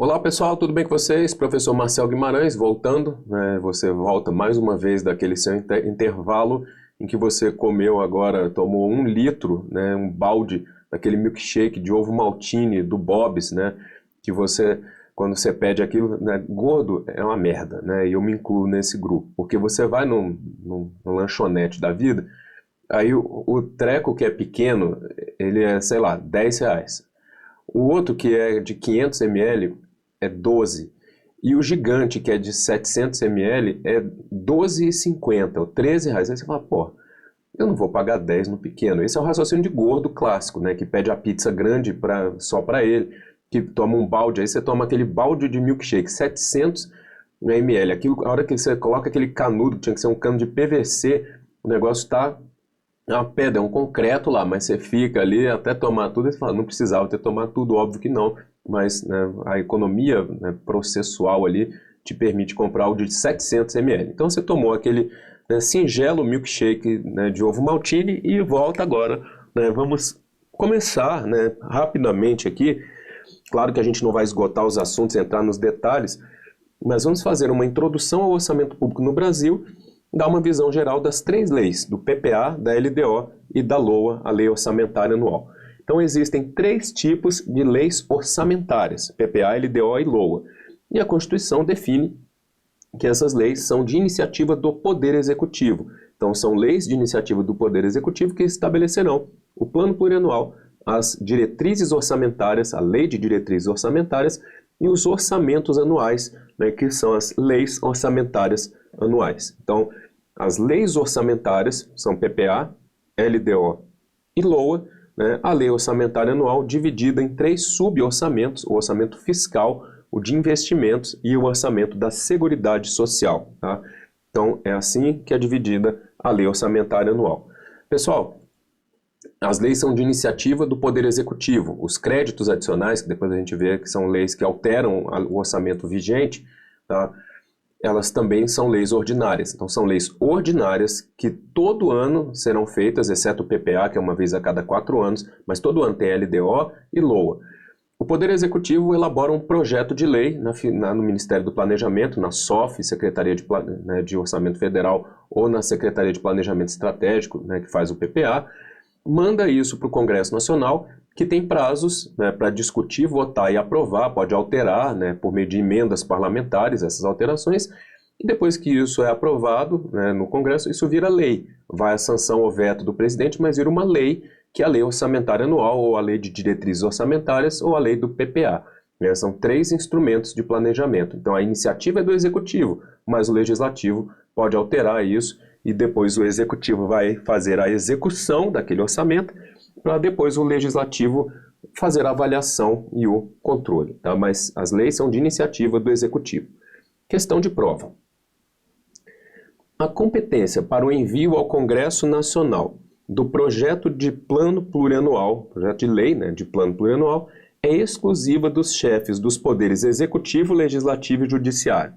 Olá pessoal, tudo bem com vocês? Professor Marcel Guimarães voltando, né? Você volta mais uma vez daquele seu intervalo em que você comeu agora, tomou 1 litro, né? Um balde daquele milkshake de ovo maltine do Bob's, né? Que você, quando você pede aquilo, né? Gordo é uma merda, né? E eu me incluo nesse grupo, porque você vai num lanchonete da vida, aí o treco que é pequeno, ele é, sei lá, R$ 10. O outro, que é de 500 ml, é 12. E o gigante, que é de 700 ml, é 12,50 ou R$ 13. Aí você fala, pô, eu não vou pagar 10 no pequeno. Esse é o raciocínio de gordo clássico, né? Que pede a pizza grande só para ele, que toma um balde, aí você toma aquele balde de milkshake, 700 ml. Aquilo, a hora que você coloca aquele canudo, que tinha que ser um cano de PVC, o negócio está... É uma pedra, é um concreto lá, mas você fica ali até tomar tudo e você fala, não precisava ter tomado tudo, óbvio que não, mas né, a economia, né, processual ali te permite comprar o de 700 ml. Então você tomou aquele, né, singelo milkshake, né, de ovo maltine e volta agora, né, vamos começar, né, rapidamente aqui. Claro que a gente não vai esgotar os assuntos, entrar nos detalhes, mas vamos fazer uma introdução ao orçamento público no Brasil, dar uma visão geral das 3 leis, do PPA, da LDO e da LOA, a Lei Orçamentária Anual. Então existem 3 tipos de leis orçamentárias, PPA, LDO e LOA. E a Constituição define que essas leis são de iniciativa do Poder Executivo. Então são leis de iniciativa do Poder Executivo que estabelecerão o plano plurianual, as diretrizes orçamentárias, a Lei de Diretrizes Orçamentárias e os orçamentos anuais, né, que são as leis orçamentárias anuais. Então, as leis orçamentárias são PPA, LDO e LOA, né, a lei orçamentária anual dividida em 3 suborçamentos, o orçamento fiscal, o de investimentos e o orçamento da Seguridade Social. Tá? Então, é assim que é dividida a lei orçamentária anual. Pessoal, as leis são de iniciativa do Poder Executivo. Os créditos adicionais, que depois a gente vê que são leis que alteram o orçamento vigente, tá? Elas também são leis ordinárias. Então são leis ordinárias que todo ano serão feitas, exceto o PPA, que é uma vez a cada 4 anos, mas todo ano tem LDO e LOA. O Poder Executivo elabora um projeto de lei no Ministério do Planejamento, na SOF, Secretaria de Orçamento Federal, ou na Secretaria de Planejamento Estratégico, né, que faz o PPA, manda isso para o Congresso Nacional, que tem prazos, né, para discutir, votar e aprovar, pode alterar, né, por meio de emendas parlamentares essas alterações, e depois que isso é aprovado, né, no Congresso, isso vira lei. Vai à sanção ou veto do presidente, mas vira uma lei, que é a Lei Orçamentária Anual, ou a Lei de Diretrizes Orçamentárias, ou a Lei do PPA. Né, são 3 instrumentos de planejamento. Então a iniciativa é do Executivo, mas o Legislativo pode alterar isso, e depois o Executivo vai fazer a execução daquele orçamento, para depois o Legislativo fazer a avaliação e o controle. Tá? Mas as leis são de iniciativa do Executivo. Questão de prova. A competência para o envio ao Congresso Nacional do projeto de plano plurianual, projeto de lei, né, de plano plurianual, é exclusiva dos chefes dos poderes Executivo, Legislativo e Judiciário.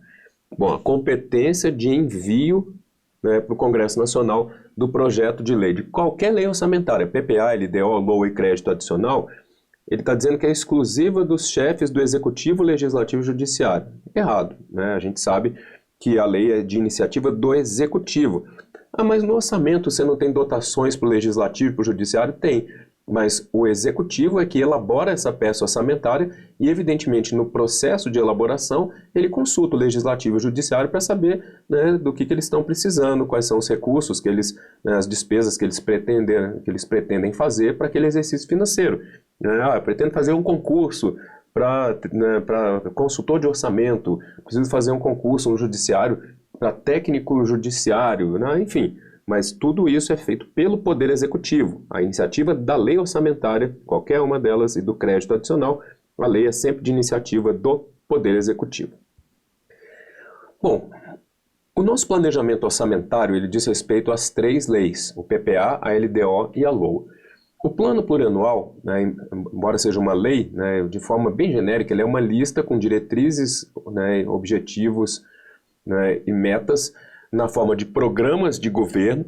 Bom, a competência de envio, né, para o Congresso Nacional do projeto de lei, de qualquer lei orçamentária, PPA, LDO, LOA e crédito adicional, ele está dizendo que é exclusiva dos chefes do Executivo, Legislativo e Judiciário. Errado, né? A gente sabe que a lei é de iniciativa do Executivo. Ah, mas no orçamento você não tem dotações para o Legislativo e para o Judiciário? Tem. Mas o Executivo é que elabora essa peça orçamentária e, evidentemente, no processo de elaboração, ele consulta o Legislativo e o Judiciário para saber, né, do que eles estão precisando, quais são os recursos, né, as despesas que eles pretendem fazer para aquele exercício financeiro. Eu pretendo fazer um concurso para consultor de orçamento, preciso fazer um concurso no Judiciário para técnico judiciário, né, enfim. Mas tudo isso é feito pelo Poder Executivo. A iniciativa da lei orçamentária, qualquer uma delas, e do crédito adicional, a lei é sempre de iniciativa do Poder Executivo. Bom, o nosso planejamento orçamentário ele diz respeito às 3 leis, o PPA, a LDO e a LOA. O plano plurianual, né, embora seja uma lei, né, de forma bem genérica, ele é uma lista com diretrizes, né, objetivos, né, e metas, na forma de programas de governo,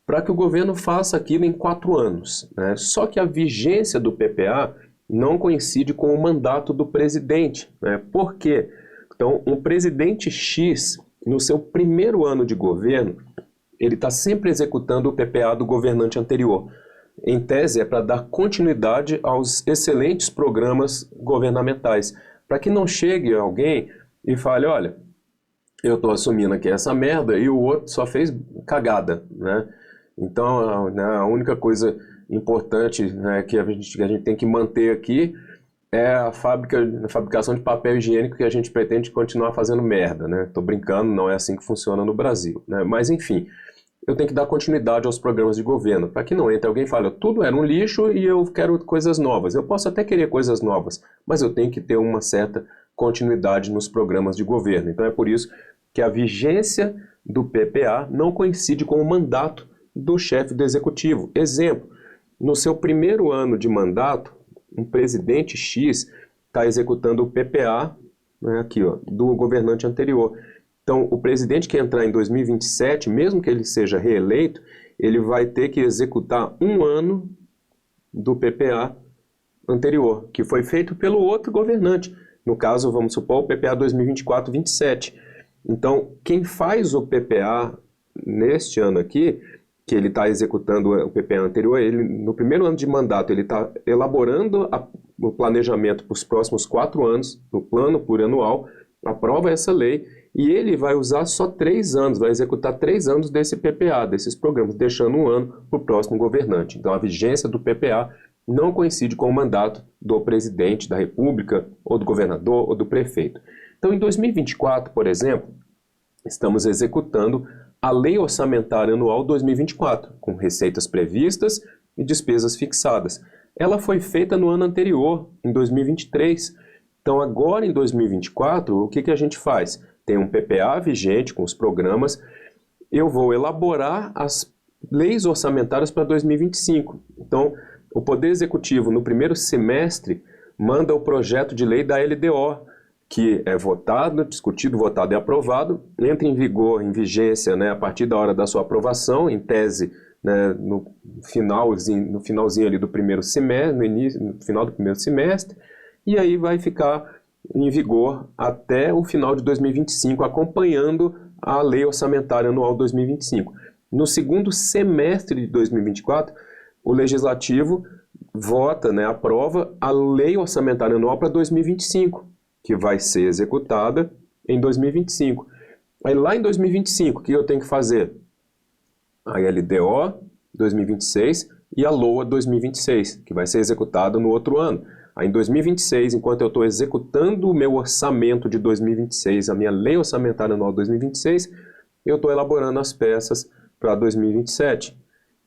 para que o governo faça aquilo em 4 anos. Né? Só que a vigência do PPA não coincide com o mandato do presidente, né? Por quê? Então, um presidente X, no seu primeiro ano de governo, ele está sempre executando o PPA do governante anterior. Em tese, é para dar continuidade aos excelentes programas governamentais, para que não chegue alguém e fale, olha, eu estou assumindo aqui essa merda e o outro só fez cagada, né? Então, a única coisa importante, né, que a gente tem que manter aqui é a fabricação de papel higiênico, que a gente pretende continuar fazendo merda, né? Tô brincando, não é assim que funciona no Brasil, né? Mas enfim, eu tenho que dar continuidade aos programas de governo, para que não entre alguém e fale, tudo era um lixo e eu quero coisas novas. Eu posso até querer coisas novas, mas eu tenho que ter uma certa continuidade nos programas de governo. Então é por isso que a vigência do PPA não coincide com o mandato do chefe do executivo. Exemplo, no seu primeiro ano de mandato, um presidente X está executando o PPA, né, aqui, ó, do governante anterior. Então, o presidente que entrar em 2027, mesmo que ele seja reeleito, ele vai ter que executar um ano do PPA anterior, que foi feito pelo outro governante. No caso, vamos supor, o PPA 2024-27. Então, quem faz o PPA neste ano aqui, que ele está executando o PPA anterior, ele, no primeiro ano de mandato, ele está elaborando o planejamento para os próximos 4 anos, no plano plurianual, aprova essa lei, e ele vai usar só 3 anos, vai executar 3 anos desse PPA, desses programas, deixando um ano para o próximo governante. Então, a vigência do PPA não coincide com o mandato do presidente da República, ou do governador, ou do prefeito. Então, em 2024, por exemplo, estamos executando a Lei Orçamentária Anual 2024, com receitas previstas e despesas fixadas. Ela foi feita no ano anterior, em 2023. Então, agora em 2024, o que a gente faz? Tem um PPA vigente com os programas, eu vou elaborar as leis orçamentárias para 2025. Então, o Poder Executivo, no primeiro semestre, manda o projeto de lei da LDO, que é votado, discutido, votado e aprovado, entra em vigor, em vigência, né, a partir da hora da sua aprovação, em tese, né, no finalzinho ali do primeiro semestre, no final do primeiro semestre, e aí vai ficar em vigor até o final de 2025, acompanhando a Lei Orçamentária Anual 2025. No segundo semestre de 2024, o Legislativo vota, né, aprova a Lei Orçamentária Anual para 2025, que vai ser executada em 2025. Aí lá em 2025, o que eu tenho que fazer? A LDO 2026 e a LOA 2026, que vai ser executada no outro ano. Aí em 2026, enquanto eu estou executando o meu orçamento de 2026, a minha Lei Orçamentária Anual 2026, eu estou elaborando as peças para 2027.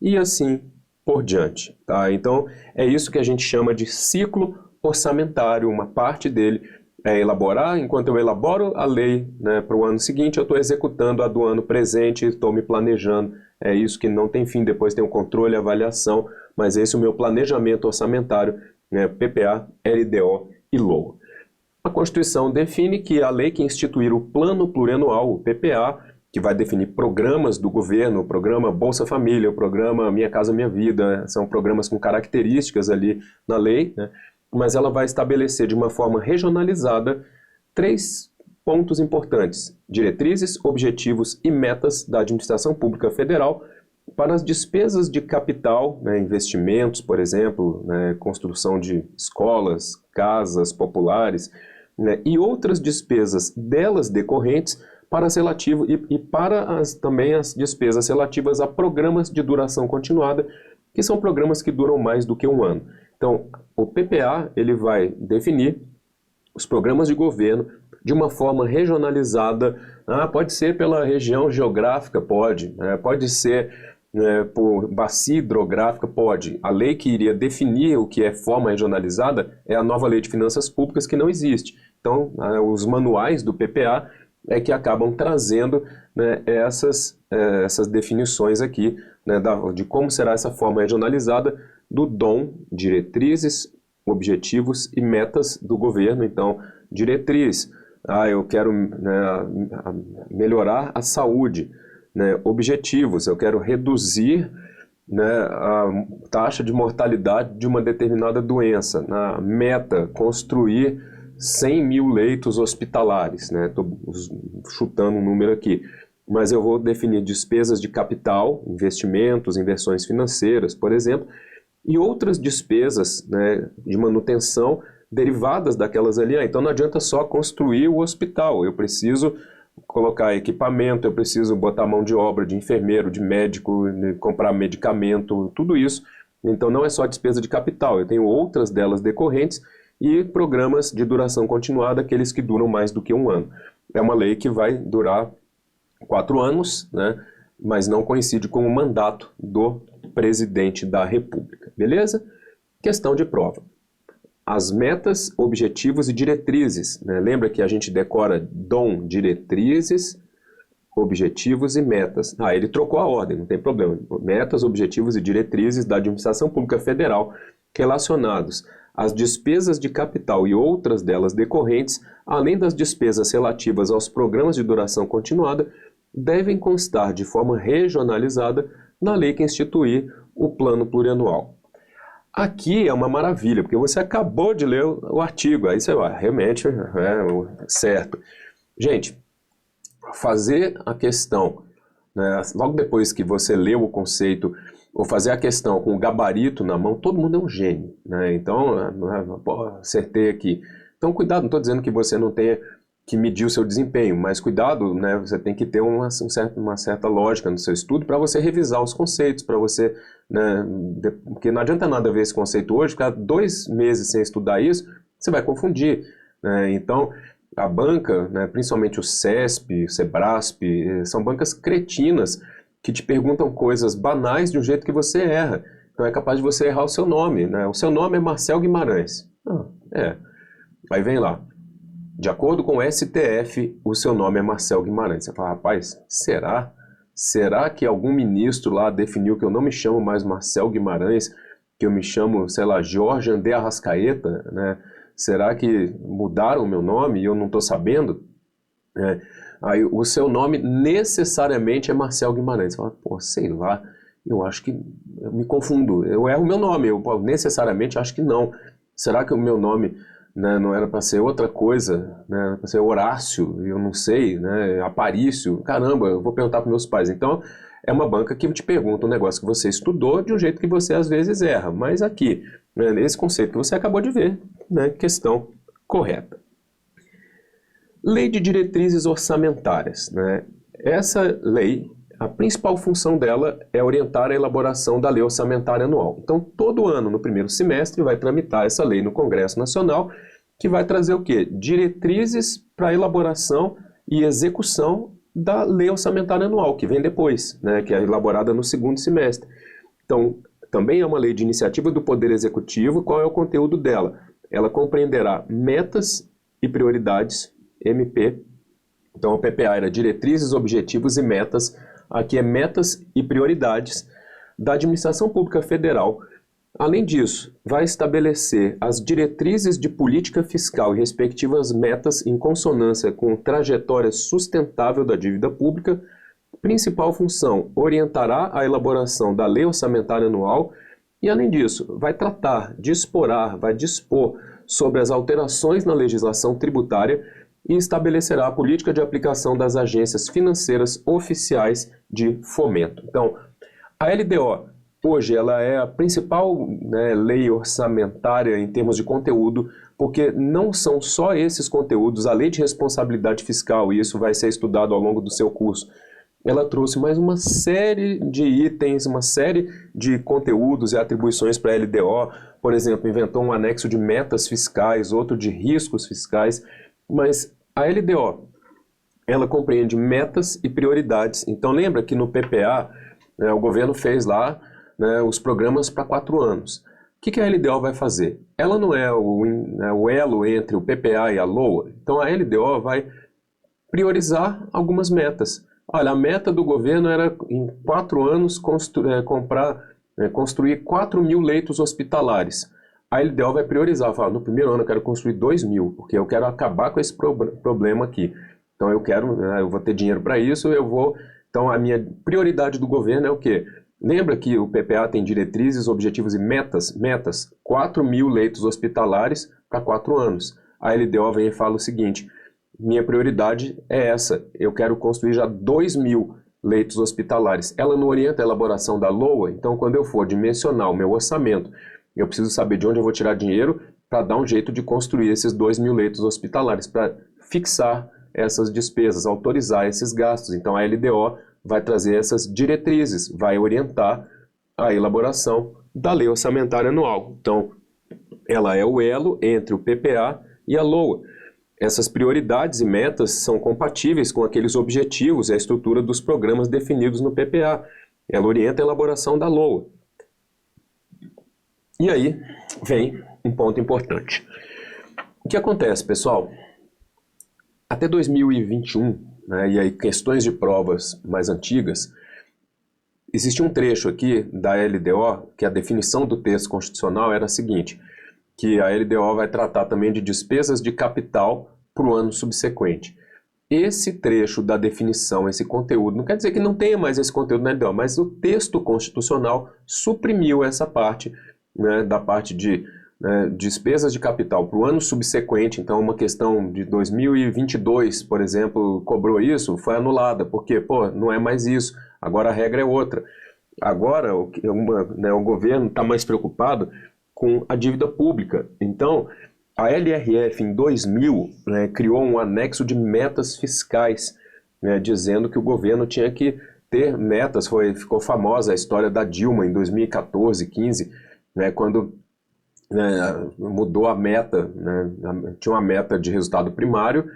E assim por diante. Tá? Então, é isso que a gente chama de ciclo orçamentário, uma parte dele é elaborar, enquanto eu elaboro a lei, né, para o ano seguinte, eu estou executando a do ano presente, estou me planejando. É isso que não tem fim, depois tem o controle e avaliação, mas esse é o meu planejamento orçamentário, né, PPA, LDO e LOA. A Constituição define que a lei que instituir o Plano Plurianual, o PPA, que vai definir programas do governo, o programa Bolsa Família, o programa Minha Casa Minha Vida, são programas com características ali na lei, né? Mas ela vai estabelecer de uma forma regionalizada 3 pontos importantes: diretrizes, objetivos e metas da administração pública federal para as despesas de capital, né, investimentos, por exemplo, né, construção de escolas, casas populares, né, e outras despesas delas decorrentes para as relativas e para também as despesas relativas a programas de duração continuada, que são programas que duram mais do que um ano. Então, o PPA ele vai definir os programas de governo de uma forma regionalizada. Pode ser pela região geográfica, pode. Pode ser por bacia hidrográfica, pode. A lei que iria definir o que é forma regionalizada é a nova Lei de Finanças Públicas, que não existe. Então, os manuais do PPA é que acabam trazendo, né, essas definições aqui, né, de como será essa forma regionalizada do DOM, diretrizes, objetivos e metas do governo. Então, diretriz, eu quero, né, melhorar a saúde, né, objetivos, eu quero reduzir né, a taxa de mortalidade de uma determinada doença. Na meta, construir 100 mil leitos hospitalares, né? Estou chutando um número aqui, mas eu vou definir despesas de capital, investimentos, inversões financeiras, por exemplo, e outras despesas, né, de manutenção derivadas daquelas ali. Então não adianta só construir o hospital, eu preciso colocar equipamento, eu preciso botar mão de obra de enfermeiro, de médico, comprar medicamento, tudo isso. Então não é só despesa de capital, eu tenho outras delas decorrentes e programas de duração continuada, aqueles que duram mais do que um ano. É uma lei que vai durar 4 anos, né, mas não coincide com o mandato do presidente da República. Beleza? Questão de prova. As metas, objetivos e diretrizes, né? Lembra que a gente decora DOM, diretrizes, objetivos e metas. Ah, ele trocou a ordem, não tem problema. Metas, objetivos e diretrizes da Administração Pública Federal relacionados às despesas de capital e outras delas decorrentes, além das despesas relativas aos programas de duração continuada, devem constar de forma regionalizada na lei que instituir o Plano Plurianual. Aqui é uma maravilha, porque você acabou de ler o artigo, aí você vai, realmente é certo. Gente, fazer a questão, né, logo depois que você leu o conceito, ou fazer a questão com o gabarito na mão, todo mundo é um gênio, né? Então, acertei aqui. Então, cuidado, não estou dizendo que você não tenha que medir o seu desempenho, mas cuidado, né, você tem que ter uma certa lógica no seu estudo para você revisar os conceitos, para você, né, porque não adianta nada ver esse conceito hoje, ficar 2 meses sem estudar isso, você vai confundir, né? Então, a banca, né, principalmente o CESP, o Sebrasp, são bancas cretinas que te perguntam coisas banais de um jeito que você erra. Então é capaz de você errar o seu nome, né? O seu nome é Marcel Guimarães. Aí vem lá. De acordo com o STF, o seu nome é Marcel Guimarães. Você fala, rapaz, será? Será que algum ministro lá definiu que eu não me chamo mais Marcel Guimarães, que eu me chamo, sei lá, Jorge André Arrascaeta, né? Será que mudaram o meu nome e eu não estou sabendo? Aí o seu nome necessariamente é Marcel Guimarães. Você fala, pô, sei lá, eu acho que eu me confundo, eu erro o meu nome, eu necessariamente acho que não. Será que o meu nome, né, não era para ser outra coisa, né, era para ser Horácio, eu não sei, né, Aparício, caramba, eu vou perguntar para meus pais. Então, é uma banca que te pergunta um negócio que você estudou de um jeito que você às vezes erra, mas aqui, né, esse conceito que você acabou de ver, né, questão correta. Lei de diretrizes orçamentárias, né? Essa lei, a principal função dela é orientar a elaboração da lei orçamentária anual. Então, todo ano, no primeiro semestre, vai tramitar essa lei no Congresso Nacional, que vai trazer o quê? Diretrizes para a elaboração e execução da lei orçamentária anual, que vem depois, né? Que é elaborada no segundo semestre. Então, também é uma lei de iniciativa do Poder Executivo. Qual é o conteúdo dela? Ela compreenderá metas e prioridades, MP. Então, o PPA era diretrizes, objetivos e metas. Aqui é metas e prioridades da Administração Pública Federal. Além disso, vai estabelecer as diretrizes de política fiscal e respectivas metas em consonância com trajetória sustentável da dívida pública. Principal função, orientará a elaboração da lei orçamentária anual e, além disso, vai tratar, vai dispor sobre as alterações na legislação tributária e estabelecerá a política de aplicação das agências financeiras oficiais de fomento. Então, a LDO, hoje, ela é a principal, né, lei orçamentária em termos de conteúdo, porque não são só esses conteúdos, a lei de responsabilidade fiscal, e isso vai ser estudado ao longo do seu curso, ela trouxe mais uma série de itens, uma série de conteúdos e atribuições para a LDO. Por exemplo, inventou um anexo de metas fiscais, outro de riscos fiscais. Mas a LDO, ela compreende metas e prioridades. Então lembra que no PPA, né, o governo fez lá, né, os programas para 4 anos. O que a LDO vai fazer? Ela não é o elo entre o PPA e a LOA. Então a LDO vai priorizar algumas metas. Olha, a meta do governo era em 4 anos construir 4 mil leitos hospitalares. A LDO vai priorizar, fala, no primeiro ano eu quero construir 2.000, porque eu quero acabar com esse problema aqui. Então eu vou ter dinheiro para isso, Então a minha prioridade do governo é o quê? Lembra que o PPA tem diretrizes, objetivos e metas? Metas, 4.000 leitos hospitalares para 4 anos. A LDO vem e fala o seguinte, minha prioridade é essa, eu quero construir já 2.000 leitos hospitalares. Ela não orienta a elaboração da LOA, então quando eu for dimensionar o meu orçamento, eu preciso saber de onde eu vou tirar dinheiro para dar um jeito de construir esses 2.000 leitos hospitalares, para fixar essas despesas, autorizar esses gastos. Então a LDO vai trazer essas diretrizes, vai orientar a elaboração da lei orçamentária anual. Então, ela é o elo entre o PPA e a LOA. Essas prioridades e metas são compatíveis com aqueles objetivos e a estrutura dos programas definidos no PPA. Ela orienta a elaboração da LOA. E aí vem um ponto importante. O que acontece, pessoal? Até 2021, né, e aí questões de provas mais antigas, existe um trecho aqui da LDO, que a definição do texto constitucional era a seguinte, que a LDO vai tratar também de despesas de capital para o ano subsequente. Esse trecho da definição, esse conteúdo, não quer dizer que não tenha mais esse conteúdo na LDO, mas o texto constitucional suprimiu essa parte, né, da parte de despesas de capital para o ano subsequente. Então uma questão de 2022, por exemplo, cobrou isso, foi anulada, porque não é mais isso, agora a regra é outra. Agora o governo está mais preocupado com a dívida pública. Então a LRF em 2000 criou um anexo de metas fiscais, dizendo que o governo tinha que ter metas. Ficou famosa a história da Dilma em 2014, 15, quando mudou a meta, tinha uma meta de resultado primário,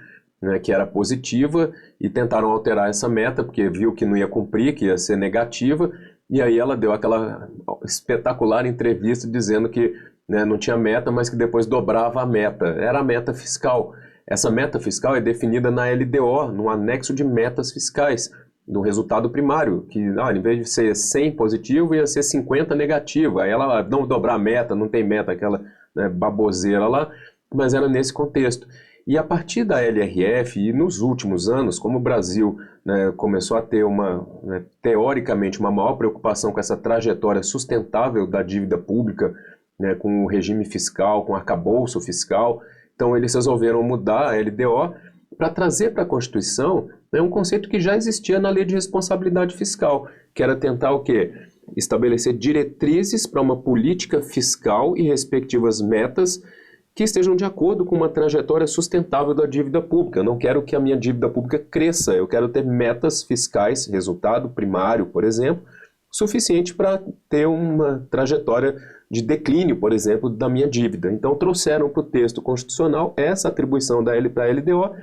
que era positiva, e tentaram alterar essa meta, porque viu que não ia cumprir, que ia ser negativa, e aí ela deu aquela espetacular entrevista dizendo que não tinha meta, mas que depois dobrava a meta. Era a meta fiscal. Essa meta fiscal é definida na LDO, no anexo de metas fiscais, do resultado primário, que em vez de ser 100 positivo, ia ser 50 negativo. Aí ela não dobrar a meta, não tem meta, aquela baboseira lá, mas era nesse contexto. E a partir da LRF, e nos últimos anos, como o Brasil começou a ter teoricamente, uma maior preocupação com essa trajetória sustentável da dívida pública, com o regime fiscal, com o arcabouço fiscal, então eles resolveram mudar a LDO para trazer para a Constituição um conceito que já existia na Lei de Responsabilidade Fiscal, que era tentar o quê? Estabelecer diretrizes para uma política fiscal e respectivas metas que estejam de acordo com uma trajetória sustentável da dívida pública. Eu não quero que a minha dívida pública cresça, eu quero ter metas fiscais, resultado primário, por exemplo, suficiente para ter uma trajetória de declínio, por exemplo, da minha dívida. Então trouxeram para o texto constitucional essa atribuição da para a LDO,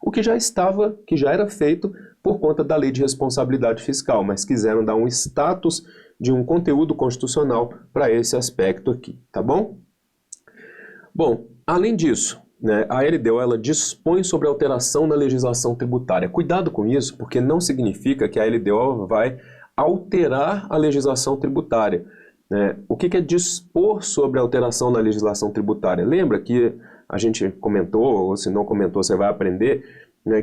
o que já era feito por conta da Lei de Responsabilidade Fiscal, mas quiseram dar um status de um conteúdo constitucional para esse aspecto aqui, tá bom? Bom, além disso, a LDO ela dispõe sobre alteração na legislação tributária. Cuidado com isso, porque não significa que a LDO vai alterar a legislação tributária. O que é dispor sobre a alteração na legislação tributária? Lembra que a gente comentou, ou se não comentou, você vai aprender,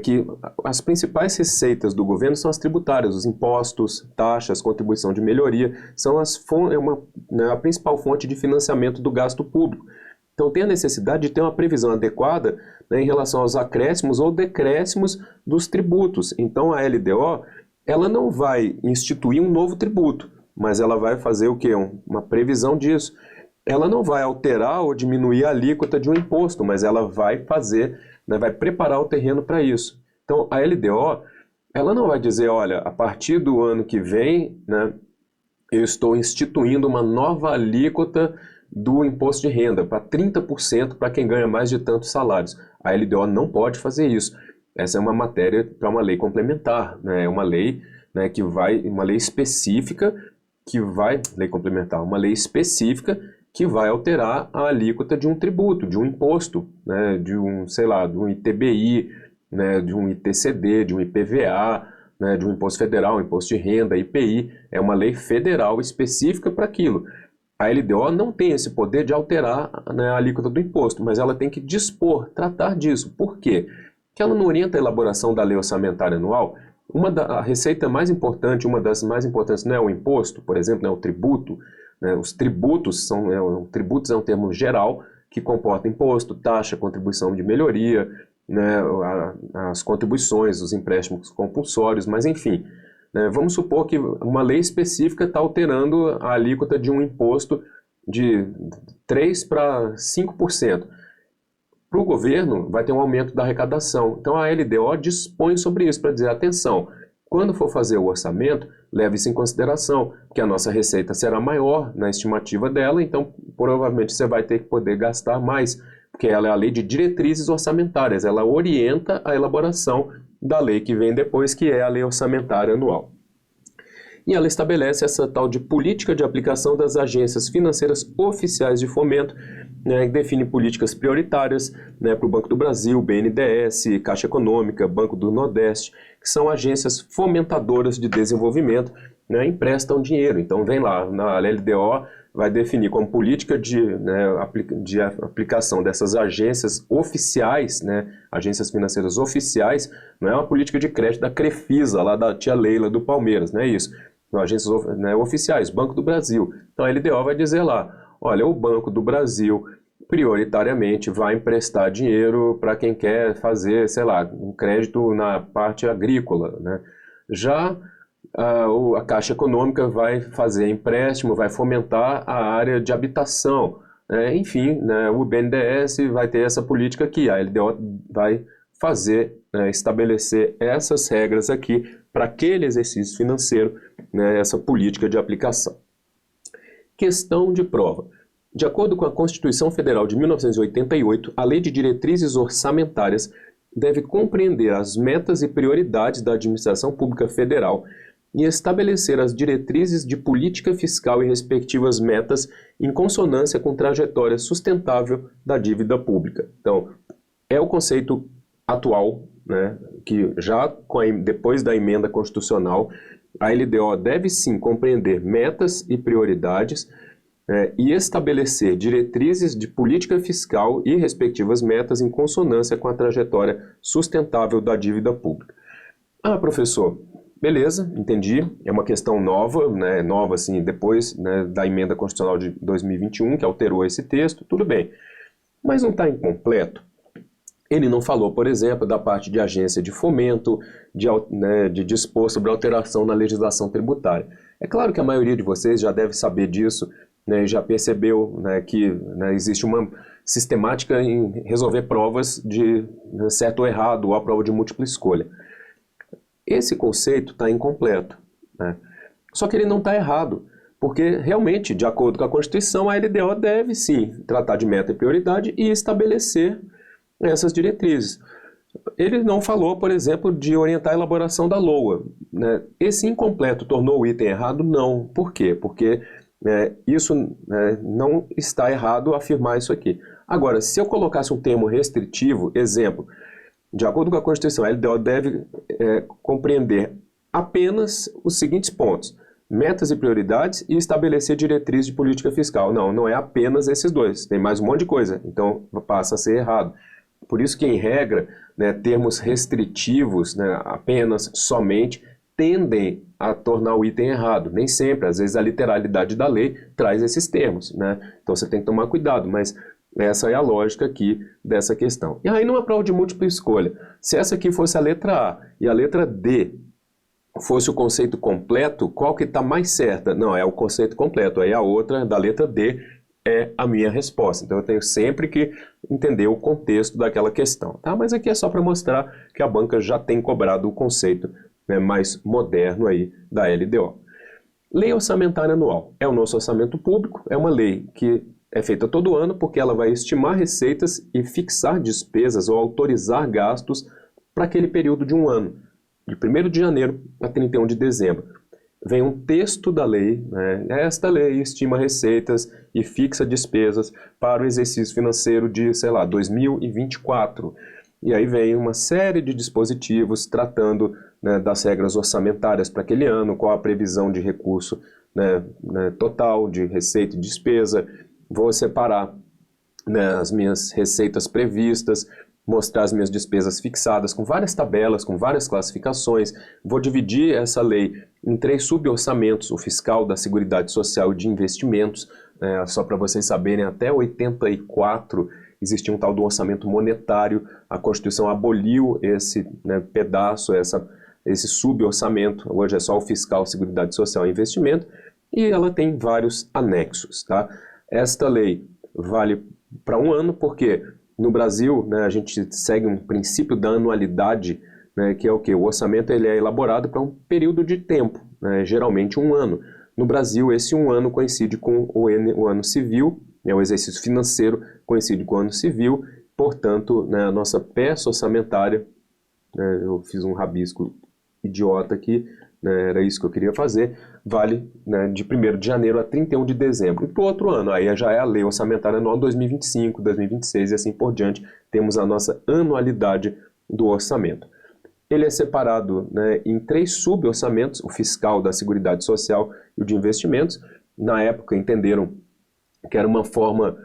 que as principais receitas do governo são as tributárias, os impostos, taxas, contribuição de melhoria, são a principal fonte de financiamento do gasto público. Então tem a necessidade de ter uma previsão adequada em relação aos acréscimos ou decréscimos dos tributos. Então a LDO ela não vai instituir um novo tributo, mas ela vai fazer o quê? Uma previsão disso. Ela não vai alterar ou diminuir a alíquota de um imposto, mas ela vai fazer, vai preparar o terreno para isso. Então a LDO ela não vai dizer, olha, a partir do ano que vem, eu estou instituindo uma nova alíquota do imposto de renda para 30% para quem ganha mais de tantos salários. A LDO não pode fazer isso. Essa é uma matéria para uma lei complementar, é uma lei uma lei específica que vai, lei complementar, uma lei específica que vai alterar a alíquota de um tributo, de um imposto, de um ITBI, de um ITCD, de um IPVA, de um imposto federal, imposto de renda, IPI. É uma lei federal específica para aquilo. A LDO não tem esse poder de alterar a alíquota do imposto, mas ela tem que dispor, tratar disso. Por quê? Porque ela não orienta a elaboração da lei orçamentária anual. A receita mais importante, uma das mais importantes, não é o imposto, por exemplo, não é o tributo, né? Os tributos tributos é um termo geral que comporta imposto, taxa, contribuição de melhoria, né? As contribuições, os empréstimos compulsórios, mas enfim, né? Vamos supor que uma lei específica está alterando a alíquota de um imposto de 3% para 5%. Para o governo, vai ter um aumento da arrecadação. Então, a LDO dispõe sobre isso para dizer, atenção, quando for fazer o orçamento, leve isso em consideração, que a nossa receita será maior na estimativa dela, então, provavelmente, você vai ter que poder gastar mais, porque ela é a lei de diretrizes orçamentárias, ela orienta a elaboração da lei que vem depois, que é a lei orçamentária anual. E ela estabelece essa tal de política de aplicação das agências financeiras oficiais de fomento, né, que define políticas prioritárias, né, para o Banco do Brasil, BNDES, Caixa Econômica, Banco do Nordeste, que são agências fomentadoras de desenvolvimento, né, emprestam dinheiro. Então vem lá, na LDO vai definir como política de aplicação dessas agências oficiais, né, agências financeiras oficiais, não é uma política de crédito da Crefisa, lá da tia Leila do Palmeiras, não é isso. São agências, né, oficiais, Banco do Brasil. Então a LDO vai dizer lá, olha, o Banco do Brasil prioritariamente vai emprestar dinheiro para quem quer fazer, sei lá, um crédito na parte agrícola, né? Já a Caixa Econômica vai fazer empréstimo, vai fomentar a área de habitação, né? Enfim, né, o BNDES vai ter essa política aqui, a LDO vai fazer, né, estabelecer essas regras aqui para aquele exercício financeiro, né, essa política de aplicação. Questão de prova. De acordo com a Constituição Federal de 1988, a Lei de Diretrizes Orçamentárias deve compreender as metas e prioridades da administração pública federal e estabelecer as diretrizes de política fiscal e respectivas metas em consonância com trajetória sustentável da dívida pública. Então, é o conceito atual, né, que já depois da emenda constitucional, a LDO deve sim compreender metas e prioridades e estabelecer diretrizes de política fiscal e respectivas metas em consonância com a trajetória sustentável da dívida pública. Ah, professor, beleza, entendi, é uma questão nova, né, nova assim, depois, né, da emenda constitucional de 2021, que alterou esse texto, tudo bem, mas não está incompleto. Ele não falou, por exemplo, da parte de agência de fomento, de dispor sobre alteração na legislação tributária. É claro que a maioria de vocês já deve saber disso, né, já percebeu, né, que, né, existe uma sistemática em resolver provas de certo ou errado, ou a prova de múltipla escolha. Esse conceito está incompleto, né? Só que ele não está errado, porque realmente, de acordo com a Constituição, a LDO deve sim tratar de meta e prioridade e estabelecer essas diretrizes. Ele não falou, por exemplo, de orientar a elaboração da LOA, né? Esse incompleto tornou o item errado? Não. Por quê? Porque isso não está errado afirmar isso aqui. Agora, se eu colocasse um termo restritivo, exemplo, de acordo com a Constituição, a LDO deve compreender apenas os seguintes pontos: metas e prioridades e estabelecer diretrizes de política fiscal. Não, não é apenas esses dois, tem mais um monte de coisa, então passa a ser errado. Por isso que, em regra, né, termos restritivos, né, apenas, somente, tendem a tornar o item errado. Nem sempre, às vezes a literalidade da lei traz esses termos, né? Então você tem que tomar cuidado, mas essa é a lógica aqui dessa questão. E aí, numa prova de múltipla escolha, se essa aqui fosse a letra A e a letra D fosse o conceito completo, qual que está mais certa? Não, é o conceito completo. Aí a outra, da letra D, é a minha resposta. Então eu tenho sempre que entender o contexto daquela questão, tá? Mas aqui é só para mostrar que a banca já tem cobrado o conceito, né, mais moderno aí da LDO. Lei Orçamentária Anual. É o nosso orçamento público, é uma lei que é feita todo ano porque ela vai estimar receitas e fixar despesas ou autorizar gastos para aquele período de um ano, de 1º de janeiro a 31 de dezembro. Vem um texto da lei, né? Esta lei estima receitas e fixa despesas para o exercício financeiro de, sei lá, 2024. E aí vem uma série de dispositivos tratando, né, das regras orçamentárias para aquele ano, qual a previsão de recurso, né, total de receita e despesa. Vou separar, né, as minhas receitas previstas, mostrar as minhas despesas fixadas com várias tabelas, com várias classificações. Vou dividir essa lei em 3 suborçamentos: o fiscal, da Seguridade Social e de investimentos. Só para vocês saberem, até 84 existia um tal do orçamento monetário. A Constituição aboliu esse pedaço, esse suborçamento. Hoje é só o fiscal, Seguridade Social e investimento, e ela tem vários anexos, tá? Esta lei vale para um ano, porque no Brasil, a gente segue um princípio da anualidade, que é o quê? O orçamento ele é elaborado para um período de tempo, geralmente um ano. No Brasil, esse um ano coincide com o ano civil, o exercício financeiro coincide com o ano civil, portanto, a nossa peça orçamentária, eu fiz um rabisco idiota aqui, era isso que eu queria fazer, vale de 1º de janeiro a 31 de dezembro. E para o outro ano, aí já é a lei orçamentária anual 2025, 2026 e assim por diante, temos a nossa anualidade do orçamento. Ele é separado em 3 suborçamentos: o fiscal, da Seguridade Social e o de investimentos. Na época entenderam que era uma forma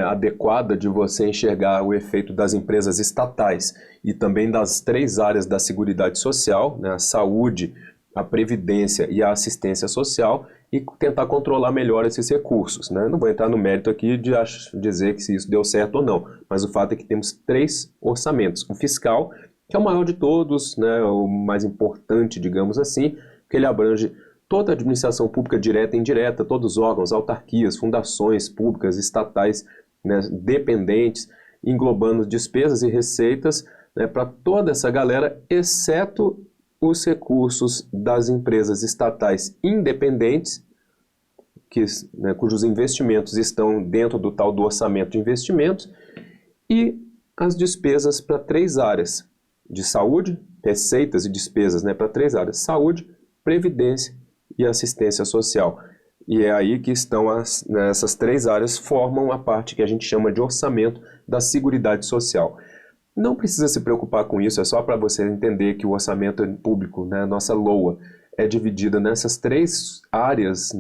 adequada de você enxergar o efeito das empresas estatais e também das 3 áreas da Seguridade Social, a saúde, a previdência e a assistência social, e tentar controlar melhor esses recursos. Não vou entrar no mérito aqui de dizer que se isso deu certo ou não, mas o fato é que temos 3 orçamentos. O fiscal, que é o maior de todos, o mais importante, digamos assim, porque ele abrange toda a administração pública direta e indireta, todos os órgãos, autarquias, fundações públicas, estatais, dependentes, englobando despesas e receitas para toda essa galera, exceto os recursos das empresas estatais independentes, cujos investimentos estão dentro do tal do orçamento de investimentos, e as despesas para 3 áreas de saúde, receitas e despesas para 3 áreas: saúde, previdência e assistência social. E é aí que estão essas 3 áreas formam a parte que a gente chama de orçamento da Seguridade Social. Não precisa se preocupar com isso, é só para você entender que o orçamento público, nossa LOA, é dividida nessas 3 áreas,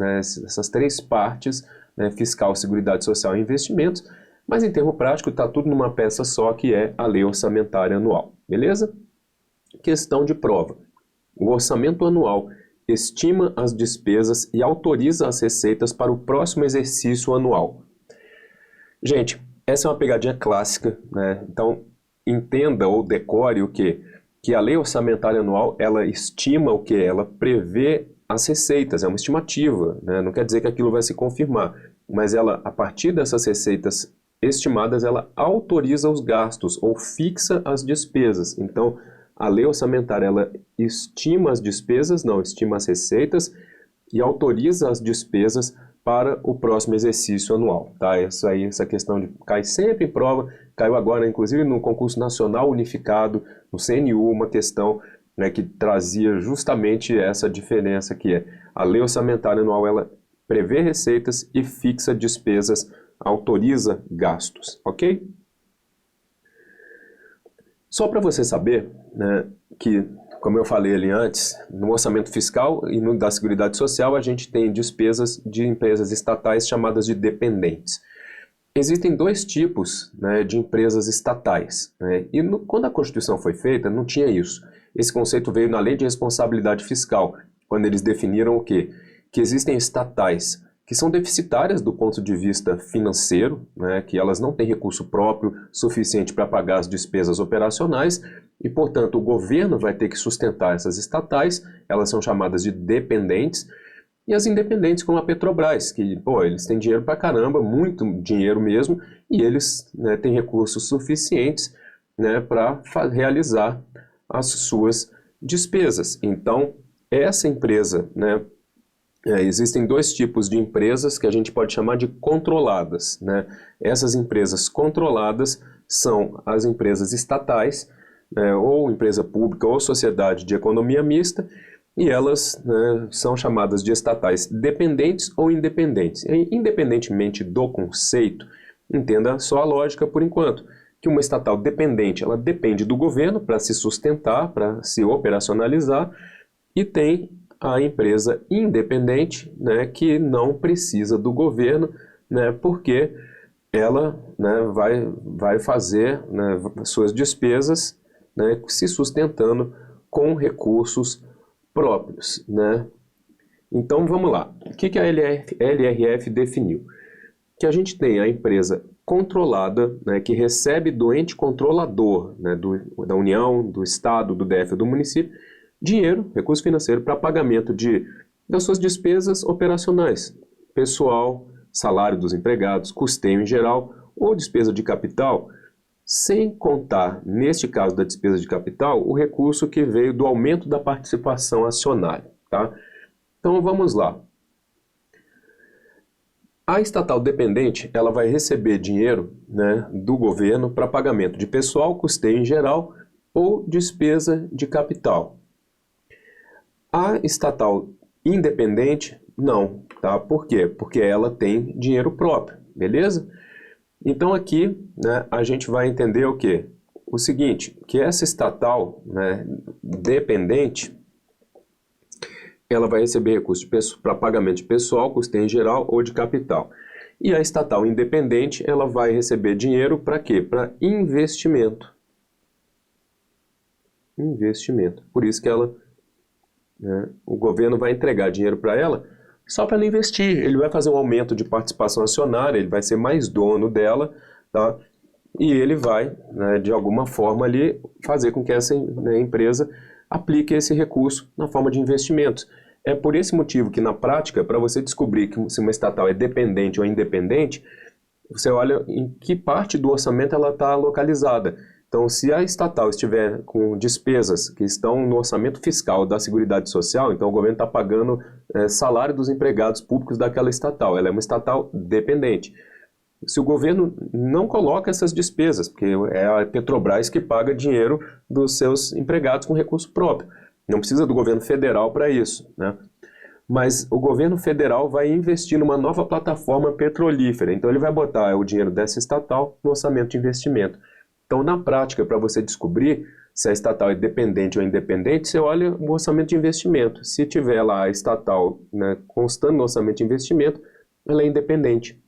essas 3 partes, fiscal, Seguridade Social e investimentos, mas em termo prático está tudo numa peça só, que é a Lei Orçamentária Anual, beleza? Questão de prova: o orçamento anual estima as despesas e autoriza as receitas para o próximo exercício anual. Gente, essa é uma pegadinha clássica, Então, entenda ou decore o quê? Que a Lei Orçamentária Anual, ela estima o quê? Ela prevê as receitas, é uma estimativa, Não quer dizer que aquilo vai se confirmar, mas ela, a partir dessas receitas estimadas, ela autoriza os gastos ou fixa as despesas. Então, a lei orçamentária, ela estima as despesas, não, estima as receitas e autoriza as despesas para o próximo exercício anual, tá? Essa questão cai sempre em prova, caiu agora, inclusive, no concurso nacional unificado, no CNU, uma questão que trazia justamente essa diferença, que é a lei orçamentária anual, ela prevê receitas e fixa despesas, autoriza gastos, ok? Só para você saber, que, como eu falei ali antes, no orçamento fiscal e no da Seguridade Social, a gente tem despesas de empresas estatais chamadas de dependentes. Existem 2 tipos de empresas estatais, e quando a Constituição foi feita, não tinha isso. Esse conceito veio na Lei de Responsabilidade Fiscal, quando eles definiram o quê? Que existem estatais que são deficitárias do ponto de vista financeiro, que elas não têm recurso próprio suficiente para pagar as despesas operacionais e, portanto, o governo vai ter que sustentar essas estatais, elas são chamadas de dependentes, e as independentes, como a Petrobras, que, eles têm dinheiro pra caramba, muito dinheiro mesmo, e eles têm recursos suficientes para realizar as suas despesas. Então, essa empresa, existem 2 tipos de empresas que a gente pode chamar de controladas, Essas empresas controladas são as empresas estatais, ou empresa pública ou sociedade de economia mista, e elas são chamadas de estatais dependentes ou independentes. E, independentemente do conceito, entenda só a lógica por enquanto, que uma estatal dependente, ela depende do governo para se sustentar, para se operacionalizar, e tem a empresa independente, que não precisa do governo, porque ela, né, vai fazer, né, suas despesas, né, se sustentando com recursos próprios, né? Então vamos lá. O que a LRF definiu? Que a gente tem a empresa controlada, né, que recebe do ente controlador, né, da União, do Estado, do DF ou do município, dinheiro, recurso financeiro, para pagamento das suas despesas operacionais, pessoal, salário dos empregados, custeio em geral ou despesa de capital, sem contar, neste caso da despesa de capital, o recurso que veio do aumento da participação acionária. Tá? Então vamos lá. A estatal dependente, ela vai receber dinheiro, né, do governo para pagamento de pessoal, custeio em geral ou despesa de capital. A estatal independente, não, tá? Por quê? Porque ela tem dinheiro próprio, beleza? Então aqui, né, a gente vai entender o quê? O seguinte, que essa estatal, né, dependente, ela vai receber recursos para pagamento de pessoal, custeio em geral ou de capital. E a estatal independente, ela vai receber dinheiro para quê? Para investimento. Investimento. Por isso que ela, né, o governo vai entregar dinheiro para ela só para ela investir. Ele vai fazer um aumento de participação acionária, ele vai ser mais dono dela, tá? E ele vai, né, de alguma forma ali, fazer com que essa, né, empresa aplique esse recurso na forma de investimentos. É por esse motivo que, na prática, para você descobrir que se uma estatal é dependente ou independente, você olha em que parte do orçamento ela está localizada. Então, se a estatal estiver com despesas que estão no orçamento fiscal da Seguridade Social, então o governo está pagando salário dos empregados públicos daquela estatal. Ela é uma estatal dependente. Se o governo não coloca essas despesas, porque é a Petrobras que paga dinheiro dos seus empregados com recurso próprio. Não precisa do governo federal para isso, né? Mas o governo federal vai investir numa nova plataforma petrolífera. Então ele vai botar o dinheiro dessa estatal no orçamento de investimento. Então, na prática, para você descobrir se a estatal é dependente ou independente, você olha o orçamento de investimento. Se tiver lá a estatal, né, constando no orçamento de investimento, ela é independente.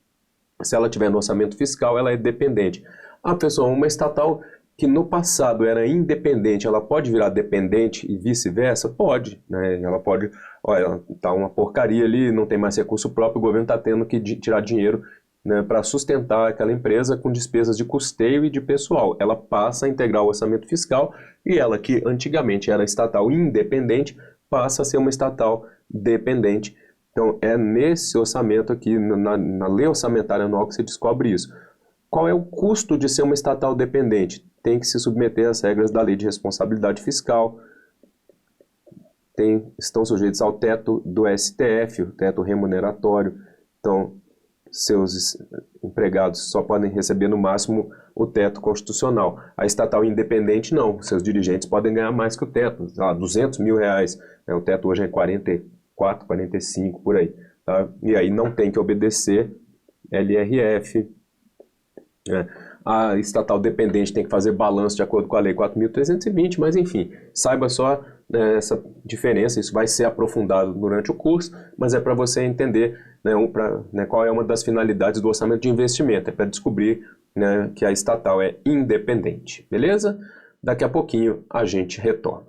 Se ela tiver no orçamento fiscal, ela é dependente. Ah, pessoal, uma estatal que no passado era independente, ela pode virar dependente e vice-versa? Pode, né? Ela pode, olha, tá uma porcaria ali, não tem mais recurso próprio, o governo está tendo que tirar dinheiro, né, para sustentar aquela empresa com despesas de custeio e de pessoal. Ela passa a integrar o orçamento fiscal e ela, que antigamente era estatal independente, passa a ser uma estatal dependente. Então, é nesse orçamento aqui, na lei orçamentária anual, que se descobre isso. Qual é o custo de ser uma estatal dependente? Tem que se submeter às regras da lei de responsabilidade fiscal, estão sujeitos ao teto do STF, o teto remuneratório. Então, seus empregados só podem receber no máximo o teto constitucional. A estatal independente não, seus dirigentes podem ganhar mais que o teto, sei lá, R$200 mil, né? O teto hoje é 44, 45, por aí. Tá? E aí não tem que obedecer LRF. Né? A estatal dependente tem que fazer balanço de acordo com a lei 4.320, mas enfim, saiba só, né, essa diferença, isso vai ser aprofundado durante o curso, mas é para você entender, né, qual é uma das finalidades do orçamento de investimento, é para descobrir, né, que a estatal é independente, beleza? Daqui a pouquinho a gente retorna.